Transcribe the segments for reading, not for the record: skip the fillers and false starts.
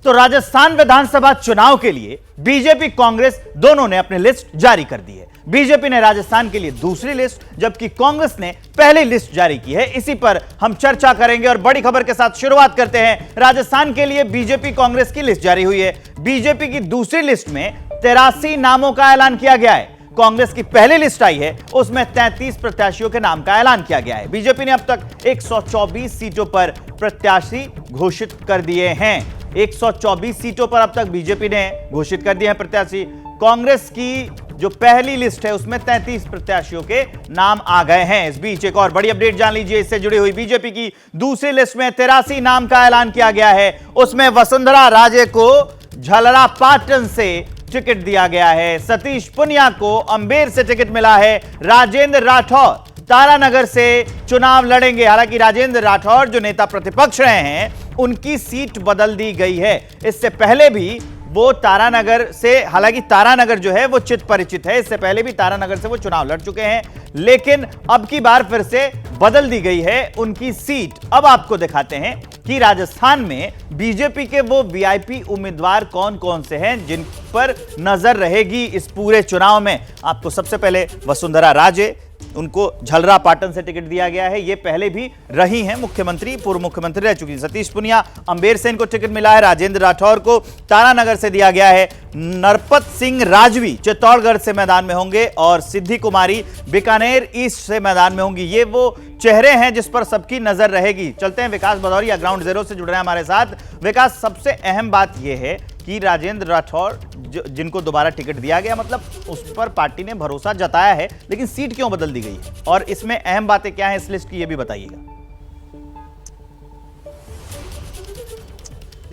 तो राजस्थान विधानसभा चुनाव के लिए बीजेपी कांग्रेस दोनों ने अपनी लिस्ट जारी कर दी है। बीजेपी ने राजस्थान के लिए दूसरी लिस्ट, जबकि कांग्रेस ने पहली लिस्ट जारी की है। इसी पर हम चर्चा करेंगे और बड़ी खबर के साथ शुरुआत करते हैं। राजस्थान के लिए बीजेपी कांग्रेस की लिस्ट जारी हुई है। बीजेपी की दूसरी लिस्ट में 83 नामों का ऐलान किया गया है। कांग्रेस की पहली लिस्ट आई है, उसमें 33 प्रत्याशियों के नाम का ऐलान किया गया है। बीजेपी ने अब तक 124 सीटों पर प्रत्याशी घोषित कर दिए हैं। 124 सीटों पर अब तक बीजेपी ने घोषित कर दिए हैं प्रत्याशी। कांग्रेस की जो पहली लिस्ट है उसमें 33 प्रत्याशियों के नाम आ गए हैं। इस बीच एक और बड़ी अपडेट जान लीजिए। इससे जुड़ी हुई बीजेपी की दूसरी लिस्ट में 83 नाम का ऐलान किया गया है। उसमें वसुंधरा राजे को झलरापाटन से टिकट दिया गया है। सतीश पुनिया को अंबेर से टिकट मिला है। राजेंद्र राठौर तारानगर से चुनाव लड़ेंगे। हालांकि राजेंद्र राठौर जो नेता प्रतिपक्ष रहे हैं, उनकी सीट बदल दी गई है। इससे पहले भी वो तारानगर से, हालांकि तारानगर जो है वो चित परिचित है, इससे पहले भी तारानगर से वो चुनाव लड़ चुके हैं, लेकिन अब की बार फिर से बदल दी गई है उनकी सीट। अब आपको दिखाते हैं कि राजस्थान में बीजेपी के वो वीआईपी उम्मीदवार कौन कौन से हैं जिन पर नजर रहेगी इस पूरे चुनाव में। आपको सबसे पहले वसुंधरा राजे, उनको झलरापाटन से टिकट दिया गया है। ये पहले भी रही हैं मुख्यमंत्री, पूर्व मुख्यमंत्री रह चुकी। सतीश पुनिया अंबेर से इनको टिकट मिला है। राजेंद्र राठौर को तारानगर से दिया गया है। नरपत सिंह राजवी चित्तौड़गढ़ से मैदान में होंगे और सिद्धि कुमारी बीकानेर ईस्ट से मैदान में होंगी। ये वो चेहरे हैं जिस पर सबकी नजर रहेगी। चलते हैं विकास भदौरिया ग्राउंड जीरो से जुड़ रहे हैं हमारे साथ। विकास, सबसे अहम बात यह है कि राजेंद्र राठौर जिनको दोबारा टिकट दिया गया, मतलब उस पर पार्टी ने भरोसा जताया है, लेकिन सीट क्यों बदल दी गई है और इसमें अहम बातें क्या हैं इस लिस्ट की, ये भी बताइएगा।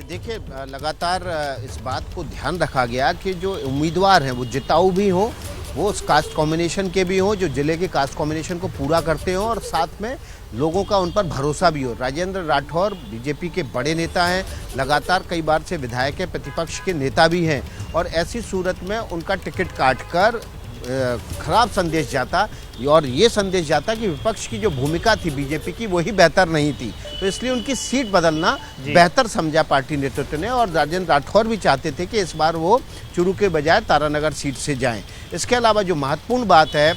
देखिए, लगातार इस बात को ध्यान रखा गया कि जो उम्मीदवार हैं वो जिताऊ भी हों, वो उस कास्ट कॉम्बिनेशन के भी हों, जो जिले के कास्ट कॉम्बिनेशन को पूरा करते हों और साथ में लोगों का उन पर भरोसा भी हो। राजेंद्र राठौर बीजेपी के बड़े नेता हैं, लगातार कई बार से विधायक हैं, प्रतिपक्ष के नेता भी हैं, और ऐसी सूरत में उनका टिकट काटकर खराब संदेश जाता और ये संदेश जाता कि विपक्ष की जो भूमिका थी बीजेपी की वही बेहतर नहीं थी, तो इसलिए उनकी सीट बदलना बेहतर समझा पार्टी नेतृत्व ने। और राजेंद्र राठौर भी चाहते थे कि इस बार वो चुरू के बजाय तारानगर सीट से जाएं। इसके अलावा जो महत्वपूर्ण बात है,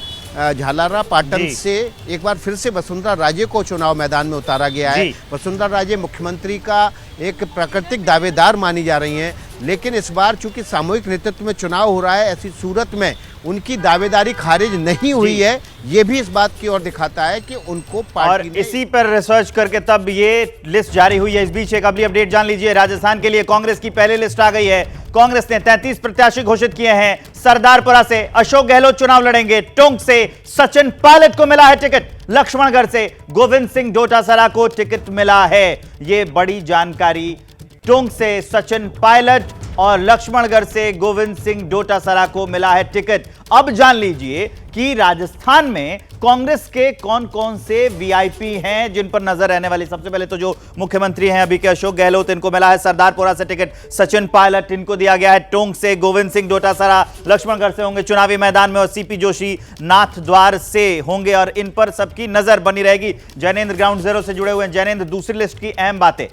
झलरापाटन से एक बार फिर से वसुंधरा राजे को चुनाव मैदान में उतारा गया है। वसुंधरा राजे मुख्यमंत्री का एक प्राकृतिक दावेदार मानी जा रही हैं, लेकिन इस बार चूंकि सामूहिक नेतृत्व में चुनाव हो रहा है, ऐसी सूरत में उनकी दावेदारी खारिज नहीं हुई है। ये भी इस बात की ओर दिखाता है कि उनको पार्टी और इसी पर रिसर्च करके तब ये लिस्ट जारी हुई है। इस बीच एक अगली अपडेट जान लीजिए। राजस्थान के लिए कांग्रेस की पहली लिस्ट आ गई है। कांग्रेस ने 33 प्रत्याशी घोषित किए हैं। सरदारपुरा से अशोक गहलोत चुनाव लड़ेंगे। टोंक से सचिन पायलट को मिला है टिकट। लक्ष्मणगढ़ से गोविंद सिंह डोटासरा को टिकट मिला है। ये बड़ी जानकारी। टोंक से सचिन पायलट और लक्ष्मणगढ़ से गोविंद सिंह डोटासरा को मिला है टिकट। अब जान लीजिए कि राजस्थान में कांग्रेस के कौन कौन से वीआईपी हैं जिन पर नजर रहने वाली। सबसे पहले तो जो मुख्यमंत्री हैं अभी के अशोक गहलोत, इनको मिला है सरदारपुरा से टिकट। सचिन पायलट इनको दिया गया है टोंक से। गोविंद सिंह डोटासरा लक्ष्मणगढ़ से होंगे चुनावी मैदान में और सीपी जोशी नाथद्वार से होंगे और इन पर सबकी नजर बनी रहेगी। जैनेंद्र ग्राउंड जीरो से जुड़े हुए हैं। जैनेंद्र, दूसरी लिस्ट की अहम बातें।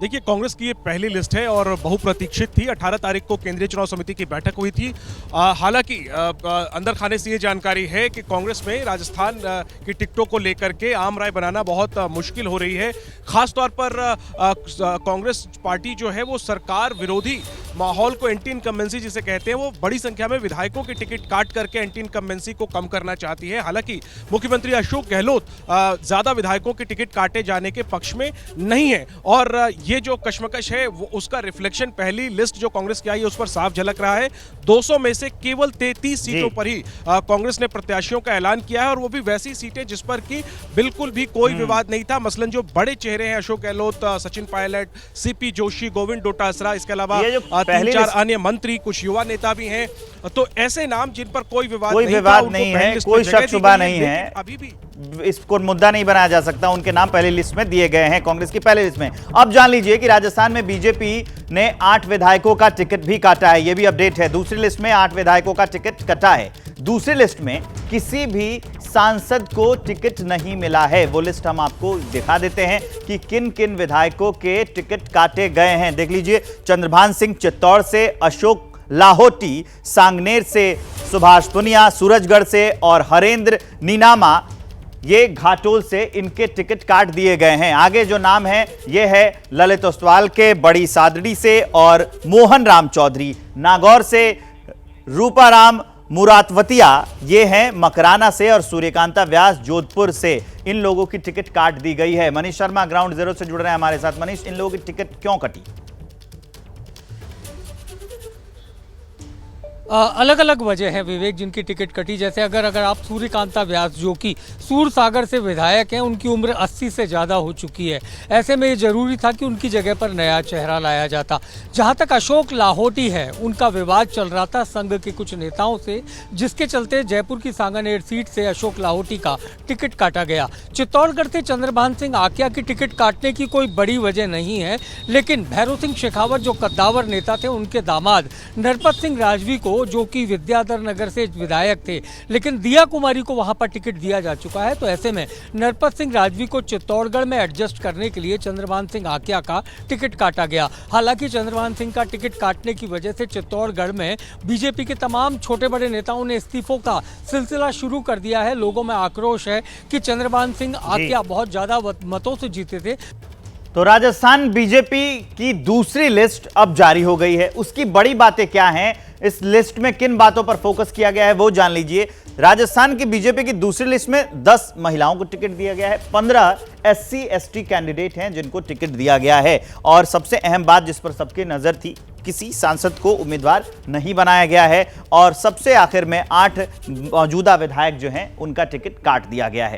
देखिए, कांग्रेस की ये पहली लिस्ट है और बहुप्रतीक्षित थी। 18 तारीख को केंद्रीय चुनाव समिति की बैठक हुई थी। हालांकि अंदर खाने से ये जानकारी है कि कांग्रेस में राजस्थान की टिकटों को लेकर के आम राय बनाना बहुत मुश्किल हो रही है। खासतौर पर कांग्रेस पार्टी जो है वो सरकार विरोधी माहौल को, एंटी इनकम्बेंसी जिसे कहते हैं, वो बड़ी संख्या में विधायकों की टिकट काट करके एंटी इनकम्बेंसी को कम करना चाहती है। हालांकि मुख्यमंत्री अशोक गहलोत ज्यादा विधायकों की टिकट काटे जाने के पक्ष में नहीं है और ये जो कश्मकश है वो उसका रिफ्लेक्शन पहली लिस्ट जो कांग्रेस की आई है उस पर साफ झलक रहा है। 200 में से केवल 33 सीटों पर ही कांग्रेस ने प्रत्याशियों का ऐलान किया है और वो भी वैसी सीटें जिस पर कि बिल्कुल भी कोई विवाद नहीं था। मसलन जो बड़े चेहरे हैं, अशोक गहलोत, सचिन पायलट, सीपी जोशी, गोविंद डोटासरा, इसके अलावा 3-4 अन्य मंत्री, कुछ युवा नेता भी हैं, तो ऐसे नाम जिन पर कोई विवाद नहीं है, कोई शक शुबा नहीं है, अभी भी इसको मुद्दा नहीं बनाया जा सकता, उनके नाम पहली लिस्ट में दिए गए हैं, कांग्रेस की पहली लिस्ट में। अब जान लीजिए कि राजस्थान में बीजेपी ने 8 विधायकों का टिकट भी काटा है, यह भी अपडेट है। दूसरी लिस्ट में 8 विधायकों का टिकट कटा है। दूसरी लिस्ट में किसी भी सांसद को टिकट नहीं मिला है। वो लिस्ट हम आपको दिखा देते हैं कि किन किन विधायकों के टिकट काटे गए हैं। देख लीजिए, चंद्रभान सिंह चित्तौड़ से, अशोक लाहोटी सांगनेर से, सुभाष पुनिया सूरजगढ़ से और हरेंद्र नीनामा ये घाटोल से इनके टिकट काट दिए गए हैं। आगे जो नाम है ये है ललित ओसवाल के बड़ी सादड़ी से और मोहन राम चौधरी नागौर से, रूपाराम मुरातवतिया ये हैं मकराना से और सूर्यकांता व्यास जोधपुर से। इन लोगों की टिकट काट दी गई है। मनीष शर्मा ग्राउंड जीरो से जुड़ रहे हैं हमारे साथ। मनीष, इन लोगों की टिकट क्यों कटी? अलग अलग वजह है विवेक जिनकी टिकट कटी। जैसे अगर आप सूर्यकांता व्यास जो कि सूरसागर से विधायक हैं, उनकी उम्र 80 से ज़्यादा हो चुकी है। ऐसे में ये जरूरी था कि उनकी जगह पर नया चेहरा लाया जाता। जहां तक अशोक लाहोटी है, उनका विवाद चल रहा था संघ के कुछ नेताओं से, जिसके चलते जयपुर की सांगानेर सीट से अशोक लाहोटी का टिकट काटा गया। चित्तौड़गढ़ से चंद्रभान सिंह आकिया की टिकट काटने की कोई बड़ी वजह नहीं है, लेकिन भैरव सिंह शेखावत जो कद्दावर नेता थे, उनके दामाद नरपत सिंह राजवी को, जो कि विद्याधर नगर से विधायक थे, लेकिन दिया कुमारी को वहां पर टिकट दिया जा चुका है। तो ऐसे में नरपत सिंह राजवी को चित्तौड़गढ़ में एडजस्ट करने के लिए चंद्रभान सिंह आकिया का टिकट काटा गया। हालांकि चंद्रभान सिंह का टिकट काटने की वजह से चित्तौड़गढ़ में बीजेपी के तमाम छोटे बड़े नेताओं ने इस्तीफों का सिलसिला शुरू कर दिया है। लोगों में आक्रोश है कि चंद्रभान सिंह आकिया बहुत ज्यादा मतों से जीते थे। तो राजस्थान बीजेपी की दूसरी लिस्ट अब जारी हो गई है। उसकी बड़ी बातें क्या हैं, इस लिस्ट में किन बातों पर फोकस किया गया है, वो जान लीजिए। राजस्थान की बीजेपी की दूसरी लिस्ट में 10 महिलाओं को टिकट दिया गया है, 15 SC ST कैंडिडेट हैं जिनको टिकट दिया गया है। और सबसे अहम बात जिस पर सबकी नजर थी, किसी सांसद को उम्मीदवार नहीं बनाया गया है और सबसे आखिर में 8 मौजूदा विधायक जो हैं उनका टिकट काट दिया गया है।